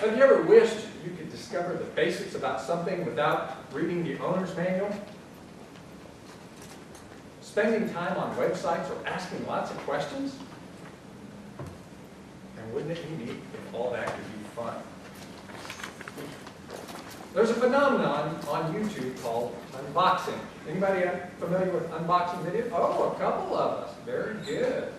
Have you ever wished you could discover the basics about something without reading the owner's manual? Spending time on websites or asking lots of questions? And wouldn't it be neat if all that could be fun? There's a phenomenon on YouTube called unboxing. Anybody familiar with unboxing video? Oh, a couple of us. Very good.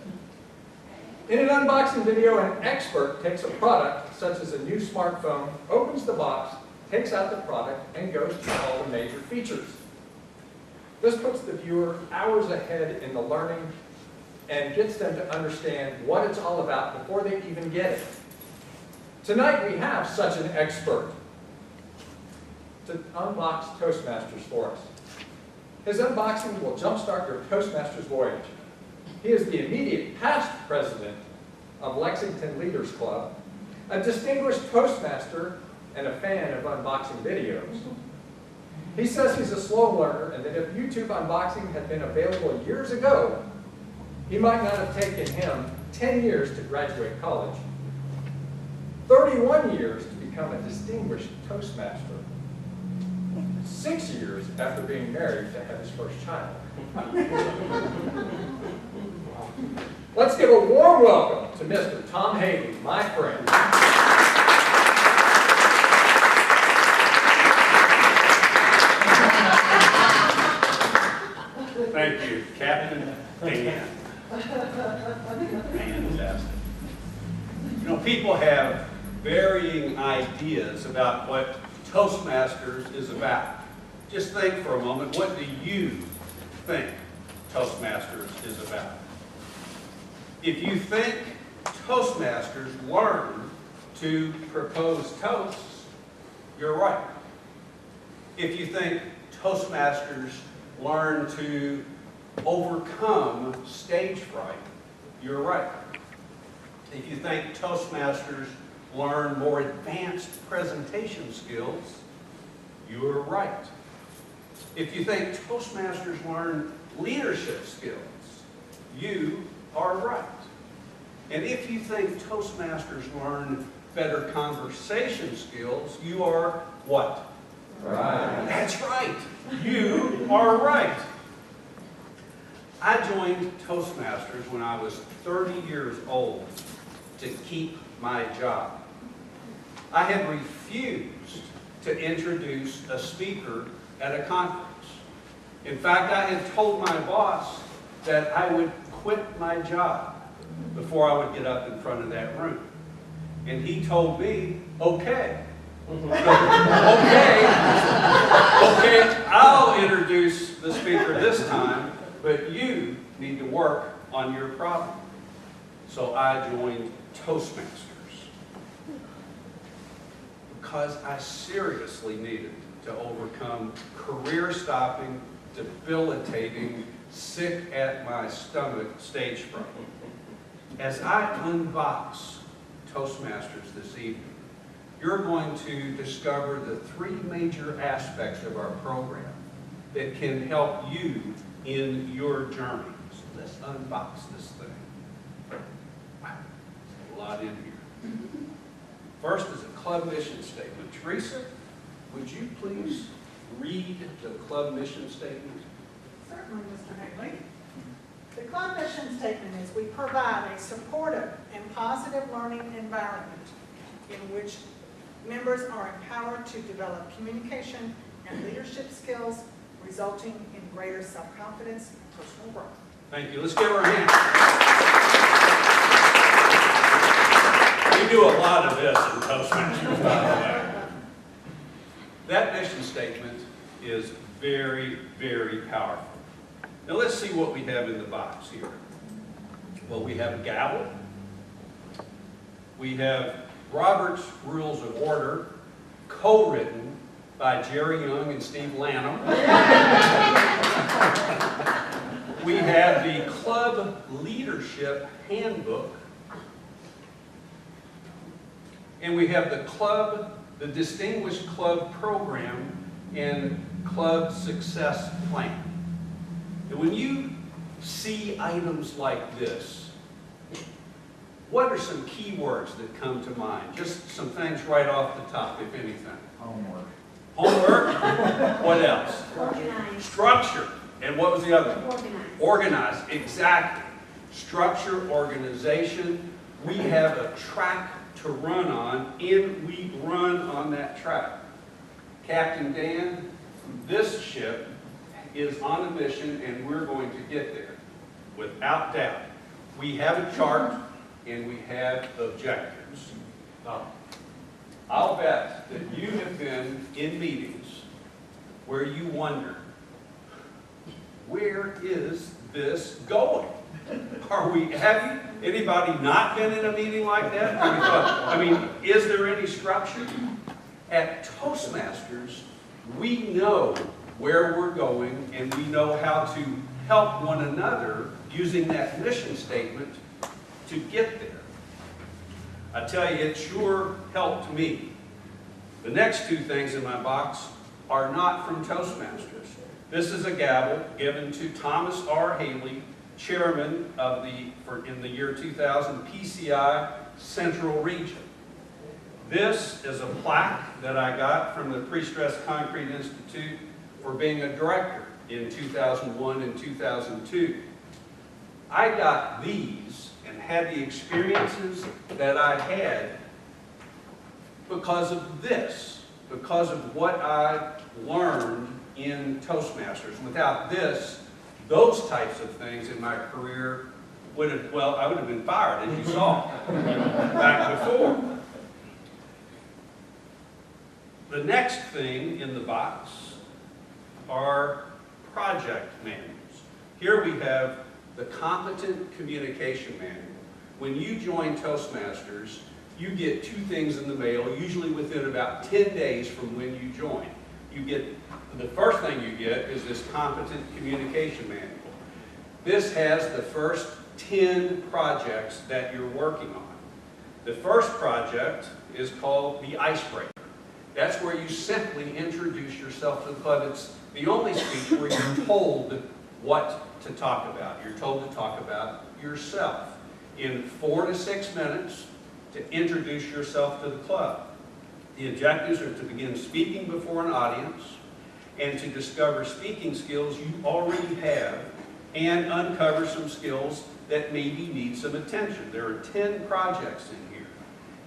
In an unboxing video, an expert takes a product, such as a new smartphone, opens the box, takes out the product, and goes through all the major features. This puts the viewer hours ahead in the learning and gets them to understand what it's all about before they even get it. Tonight we have such an expert to unbox Toastmasters for us. His unboxing will jumpstart your Toastmasters voyage. He is the immediate past president of Lexington Leaders Club, a distinguished Toastmaster, and a fan of unboxing videos. He says he's a slow learner and that if YouTube unboxing had been available years ago, he might not have taken him 10 years to graduate college, 31 years to become a distinguished Toastmaster, 6 years after being married to have his first child. Let's give a warm welcome to Mr. Tom Hailey, my friend. Thank you, Captain Dan. Fantastic. You know, people have varying ideas about what Toastmasters is about. Just think for a moment, what do you think Toastmasters is about? If you think Toastmasters learn to propose toasts, you're right. If you think Toastmasters learn to overcome stage fright, you're right. If you think Toastmasters learn more advanced presentation skills, you're right. If you think Toastmasters learn leadership skills, you are right. And if you think Toastmasters learn better conversation skills, you are what? Right. That's right. You are right. I joined Toastmasters when I was 30 years old to keep my job. I had refused to introduce a speaker at a conference. In fact, I had told my boss that I would quit my job before I would get up in front of that room. And he told me, okay. Okay, I'll introduce the speaker this time, but you need to work on your problem. So I joined Toastmasters because I seriously needed to overcome career-stopping, debilitating, sick at my stomach stage fright. As I unbox Toastmasters this evening, you're going to discover the three major aspects of our program that can help you in your journey. So let's unbox this thing. Wow, there's a lot in here. First is a club mission statement. Teresa, would you please read the club mission statement? Certainly, Mr. Hailey. The club mission statement is we provide a supportive and positive learning environment in which members are empowered to develop communication and leadership skills, resulting in greater self-confidence and personal growth. Thank you. Let's give her a hand. We do a lot of this in Toastmasters, by the way. That mission statement is very, very powerful. Now let's see what we have in the box here. Well, we have a gavel. We have Robert's Rules of Order, co-written by Jerry Young and Steve Lanham. We have the Club Leadership Handbook. And we have the Distinguished Club Program and Club Success Plan. And when you see items like this, what are some key words that come to mind? Just some things right off the top, if anything. Homework. Homework. What else? Organize. Structure. And what was the other one? Organize. Organize. Exactly. Structure, organization. We have a track to run on, and we run on that track. Captain Dan, this ship is on a mission, and we're going to get there, without doubt. We have a chart, and we have objectives. Now, I'll bet that you have been in meetings where you wonder, where is this going? Have anybody not been in a meeting like that? I mean, is there any structure? At Toastmasters, we know where we're going, and we know how to help one another using that mission statement to get there. I tell you, it sure helped me. The next two things in my box are not from Toastmasters. This is a gavel given to Thomas R. Hailey, chairman of in the year 2000, PCI Central Region. This is a plaque that I got from the Pre-Stressed Concrete Institute for being a director in 2001 and 2002. I got these and had the experiences that I had because of this, because of what I learned in Toastmasters. Without this, those types of things in my career would have, well, I would have been fired, as you saw back before. The next thing in the box are project manuals. Here we have the Competent Communication Manual. When you join Toastmasters, you get two things in the mail, usually within about 10 days from when you join. The first thing you get is this Competent Communication Manual. This has the first 10 projects that you're working on. The first project is called the Icebreaker. That's where you simply introduce yourself to the club. It's the only speech where you're told what to talk about. You're told to talk about yourself in 4 to 6 minutes to introduce yourself to the club. The objectives are to begin speaking before an audience and to discover speaking skills you already have and uncover some skills that maybe need some attention. There are 10 projects in here.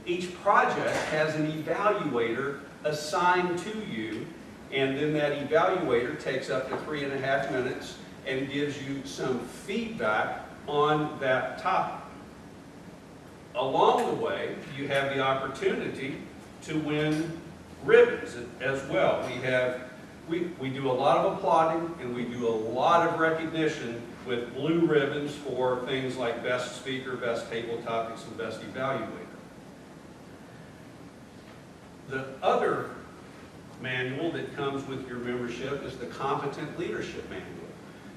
Each project has an evaluator assigned to you, and then that evaluator takes up to 3.5 minutes and gives you some feedback on that topic. Along the way, you have the opportunity to win ribbons as well. We do a lot of applauding, and we do a lot of recognition with blue ribbons for things like Best Speaker, Best Table Topics, and Best Evaluator. The other manual that comes with your membership is the Competent Leadership Manual.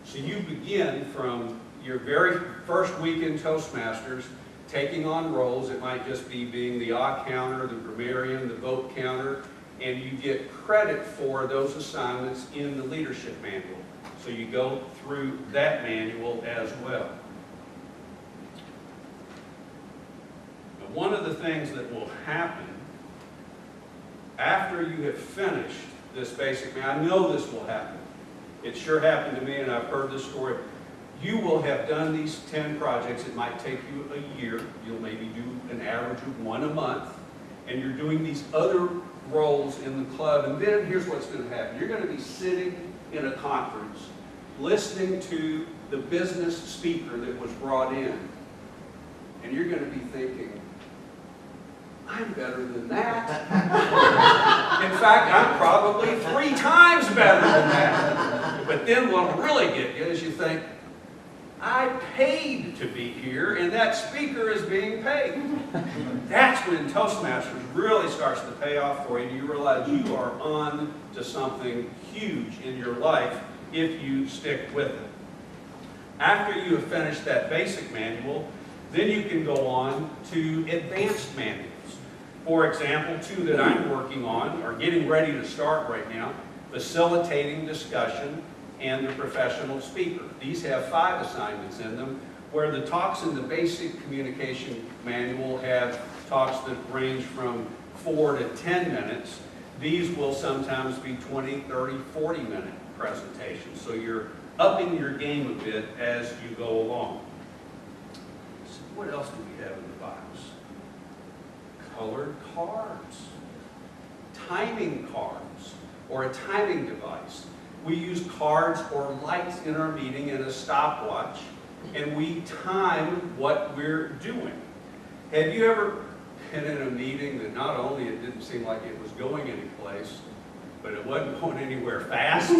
So you begin from your very first week in Toastmasters, taking on roles. It might just be being the odd counter, the grammarian, the vote counter, and you get credit for those assignments in the leadership manual. So you go through that manual as well. Now, one of the things that will happen after you have finished this basic manual, I know this will happen. It sure happened to me, and I've heard this story. You will have done these 10 projects. It might take you a year. You'll maybe do an average of 1 a month. And you're doing these other roles in the club. And then here's what's going to happen. You're going to be sitting in a conference, listening to the business speaker that was brought in. And you're going to be thinking, I'm better than that. In fact, I'm probably 3 times better than that. But then what'll really get you is you think, I paid to be here, and that speaker is being paid. That's when Toastmasters really starts to pay off for you, and you realize you are on to something huge in your life if you stick with it. After you have finished that basic manual, then you can go on to advanced manuals. For example, 2 that I'm working on are getting ready to start right now: facilitating discussion and the professional speaker. These have 5 assignments in them. Where the talks in the basic communication manual have talks that range from 4 to 10 minutes, these will sometimes be 20, 30, 40-minute presentations. So you're upping your game a bit as you go along. So what else do we have in the box? Colored cards, timing cards, or a timing device. We use cards or lights in our meeting and a stopwatch, and we time what we're doing. Have you ever been in a meeting that not only it didn't seem like it was going anyplace, but it wasn't going anywhere fast? I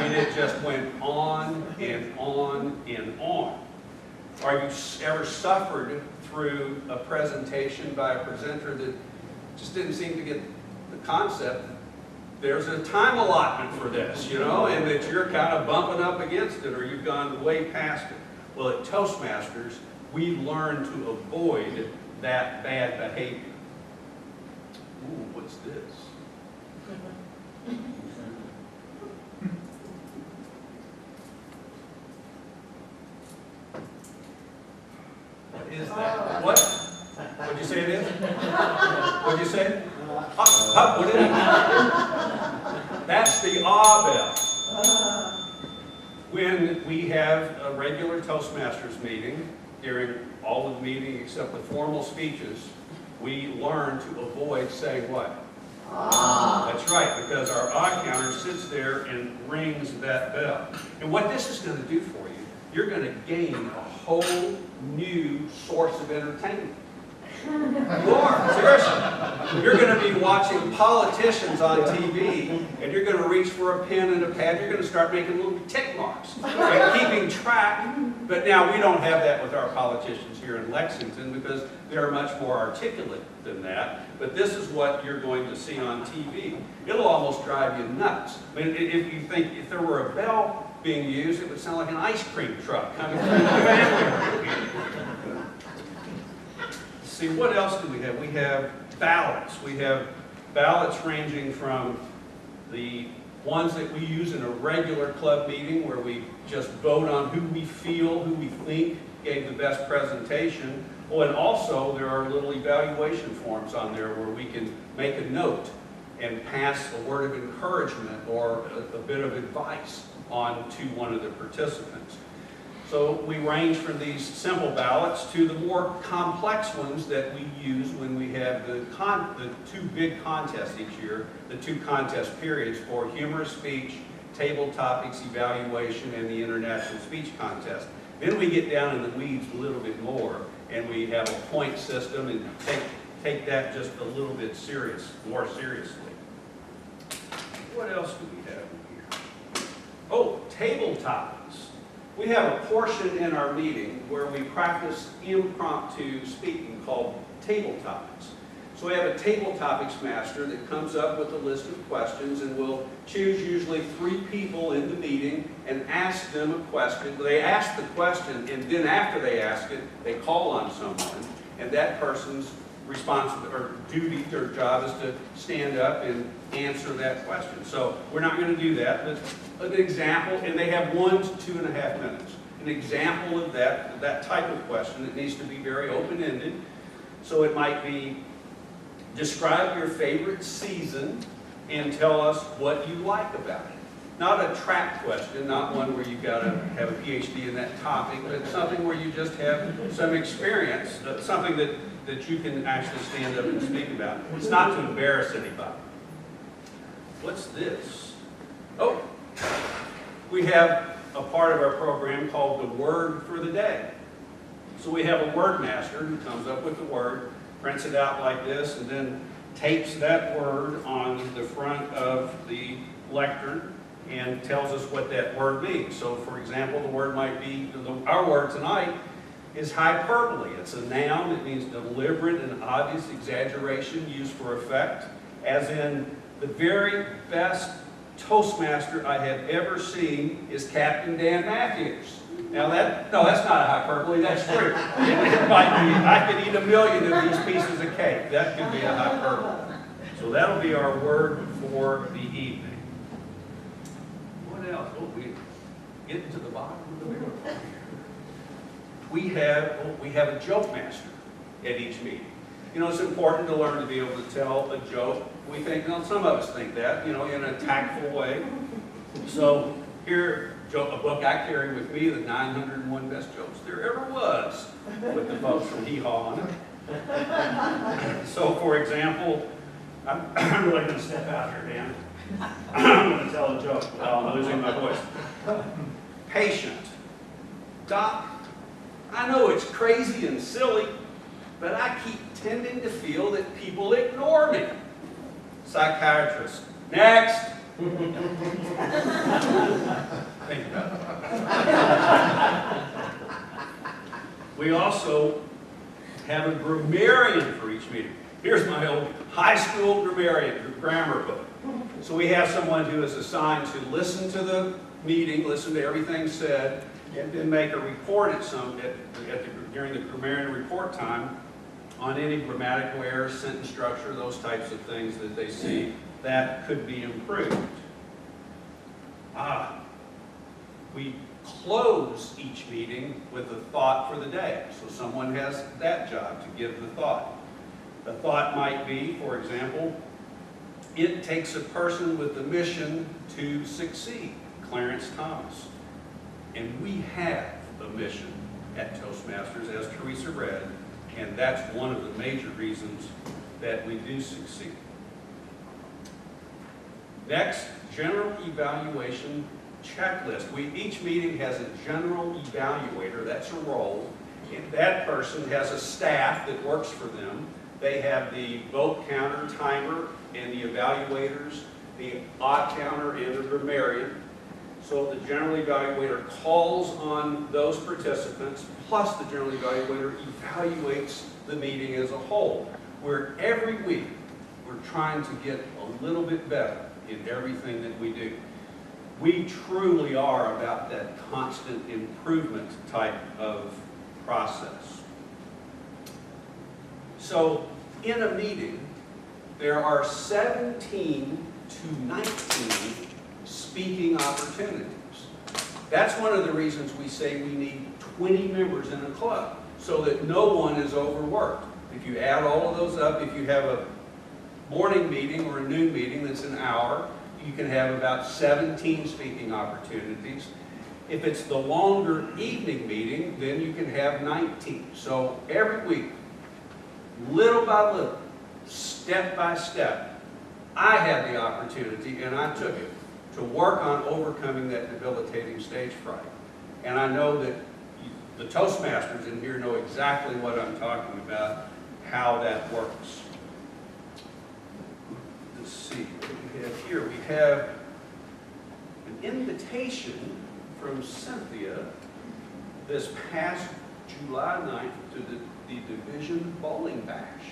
mean, it just went on and on and on. Or have you ever suffered through a presentation by a presenter that just didn't seem to get the concept? There's a time allotment for this, you know, and that you're kind of bumping up against it or you've gone way past it. Well, at Toastmasters, we learn to avoid that bad behavior. Ooh, what's this? What is that? What? What'd you say it is? What'd you say? What is it? That's the bell. When we have a regular Toastmasters meeting, during all of the meeting except the formal speeches, we learn to avoid saying what? That's right, because our counter sits there and rings that bell. And what this is going to do for you, you're going to gain a whole new source of entertainment. You are, seriously. You're going to be watching politicians on TV, and you're going to reach for a pen and a pad. You're going to start making little tick marks and keeping track. But now we don't have that with our politicians here in Lexington because they're much more articulate than that. But this is what you're going to see on TV. It'll almost drive you nuts. I mean, if you think if there were a bell being used, it would sound like an ice cream truck coming through the family. See, what else do we have? We have ballots. We have ballots ranging from the ones that we use in a regular club meeting where we just vote on who we feel, who we think gave the best presentation. Oh, and also there are little evaluation forms on there where we can make a note and pass a word of encouragement or a bit of advice on to one of the participants. So we range from these simple ballots to the more complex ones that we use when we have the two big contests each year, the two contest periods for humorous speech, table topics, evaluation, and the international speech contest. Then we get down in the weeds a little bit more, and we have a point system and take that just a little bit more seriously. What else do we have here? Oh, table topics. We have a portion in our meeting where we practice impromptu speaking called table topics. So we have a table topics master that comes up with a list of questions, and we'll choose usually 3 people in the meeting and ask them a question. They ask the question, and then after they ask it, they call on someone, and that person's responsibility or duty or job is to stand up and answer that question. So we're not going to do that, but an example, and they have 1 to 2.5 minutes. An example of that type of question, it needs to be very open-ended. So it might be, describe your favorite season and tell us what you like about it. Not a track question, not one where you've got to have a PhD in that topic, but something where you just have some experience, something that you can actually stand up and speak about. It's not to embarrass anybody. What's this? Oh, we have a part of our program called the Word for the Day. So we have a word master who comes up with the word, prints it out like this, and then tapes that word on the front of the lectern and tells us what that word means. So for example, the word might be, our word tonight is hyperbole. It's a noun. It means deliberate and obvious exaggeration used for effect, as in the very best Toastmaster I have ever seen is Captain Dan Matthews. Now that's not a hyperbole, that's true. It might be, I could eat 1 million of these pieces of cake. That could be a hyperbole. So that'll be our word for the evening. What else? Oh, we get to the bottom of the barrel here. we have a joke master at each meeting. You know, it's important to learn to be able to tell a joke. We think, you know, some of us think that, you know, in a tactful way. So here, a book I carry with me, the 901 Best Jokes There Ever Was, with the folks from Hee Haw on it. So, for example, I'm really going to step out here, Dan. I'm going to tell a joke while I'm losing my voice. Patient. Doc, I know it's crazy and silly, but I keep tending to feel that people ignore me. Psychiatrist. Next. Think about it. We also have a grammarian for each meeting. Here's my old high school grammar book. So we have someone who is assigned to listen to the meeting, listen to everything said, and then make a report during the grammarian report time on any grammatical errors, sentence structure, those types of things that they see that could be improved. We close each meeting with a thought for the day. So someone has that job to give the thought. The thought might be, for example, it takes a person with a mission to succeed. Clarence Thomas. And we have a mission at Toastmasters, as Teresa read, and that's one of the major reasons that we do succeed. Next, general evaluation checklist. Each meeting has a general evaluator, that's a role, and that person has a staff that works for them. They have the vote counter, timer, and the evaluators, the odd counter, and the grammarian. So the general evaluator calls on those participants, plus the general evaluator evaluates the meeting as a whole, where every week we're trying to get a little bit better in everything that we do. We truly are about that constant improvement type of process. So in a meeting, there are 17 to 19 speaking opportunities. That's one of the reasons we say we need 20 members in a club, so that no one is overworked. If you add all of those up, if you have a morning meeting or a noon meeting that's an hour, you can have about 17 speaking opportunities. If it's the longer evening meeting, then you can have 19. So every week, little by little, step by step, I had the opportunity, and I took it, to work on overcoming that debilitating stage fright. And I know that the Toastmasters in here know exactly what I'm talking about, how that works. Let's see what we have here. We have an invitation from Cynthia this past July 9th to the Division Bowling Bash.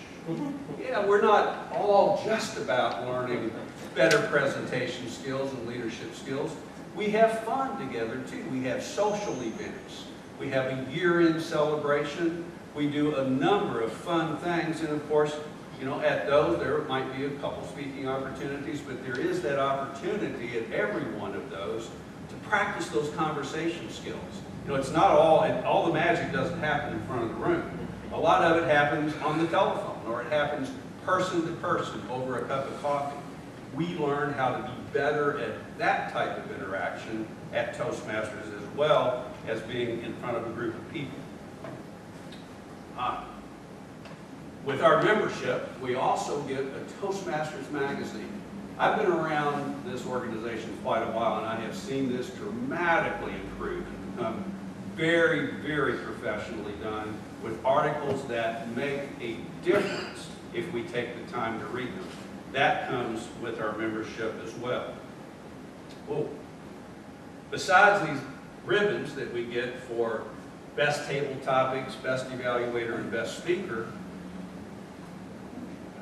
Yeah, we're not all just about learning better presentation skills and leadership skills. We have fun together too. We have social events. We have a year-end celebration. We do a number of fun things, and of course, you know, at those there might be a couple speaking opportunities, but there is that opportunity at every one of those to practice those conversation skills. You know, it's not all the magic doesn't happen in front of the room. A lot of it happens on the telephone, or it happens person to person over a cup of coffee. We learn how to be better at that type of interaction at Toastmasters, as well as being in front of a group of people. With our membership, we also get a Toastmasters magazine. I've been around this organization quite a while, and I have seen this dramatically improve and become very, very professionally done, with articles that make a difference if we take the time to read them. That comes with our membership as well. Oh, besides these ribbons that we get for best table topics, best evaluator, and best speaker,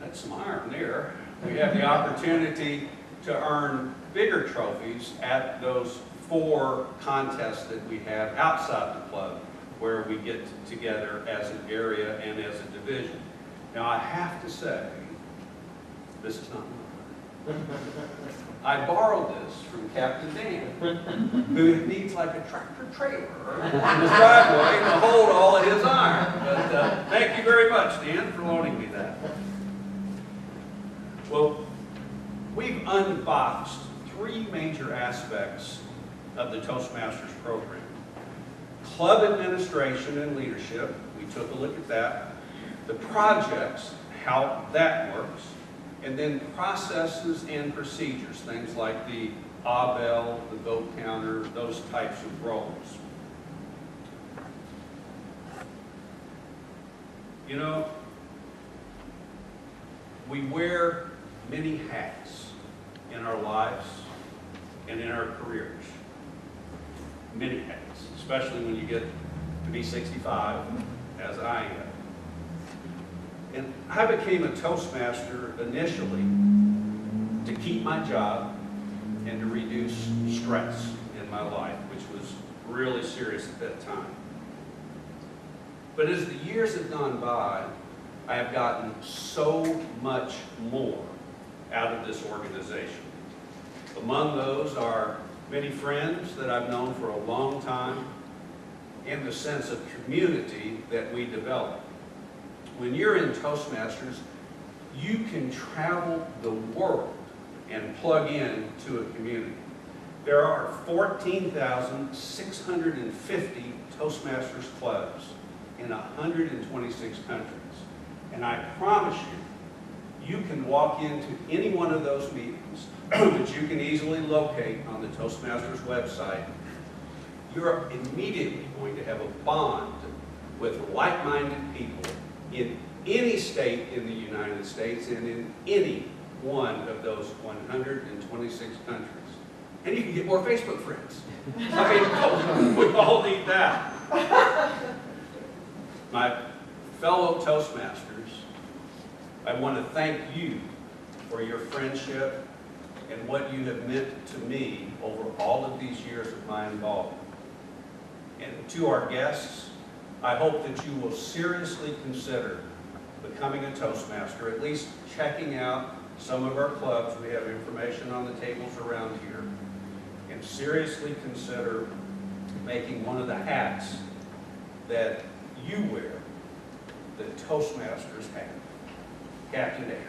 that's some iron there. We have the opportunity to earn bigger trophies at those 4 contests that we have outside the club, where we get together as an area and as a division. Now I have to say, this is not mine. I borrowed this from Captain Dan, who needs like a tractor trailer in his driveway to hold all of his iron. But thank you very much, Dan, for loaning me that. Well, we've unboxed 3 major aspects of the Toastmasters program. Club administration and leadership, we took a look at that. The projects, how that works. And then processes and procedures, things like the bell, the vote counter, those types of roles. You know, we wear many hats in our lives and in our careers. Many hats, especially when you get to be 65, as I am. And I became a Toastmaster initially to keep my job and to reduce stress in my life, which was really serious at that time. But as the years have gone by, I have gotten so much more out of this organization. Among those are many friends that I've known for a long time and the sense of community that we develop. When you're in Toastmasters, you can travel the world and plug in to a community. There are 14,650 Toastmasters clubs in 126 countries. And I promise you, you can walk into any one of those meetings that you can easily locate on the Toastmasters website. You're immediately going to have a bond with like-minded people in any state in the United States and in any one of those 126 countries. And you can get more Facebook friends. I mean, we all need that. My fellow Toastmasters, I want to thank you for your friendship and what you have meant to me over all of these years of my involvement. And to our guests, I hope that you will seriously consider becoming a Toastmaster, at least checking out some of our clubs. We have information on the tables around here. And seriously consider making one of the hats that you wear that Toastmasters have. Captain Dan.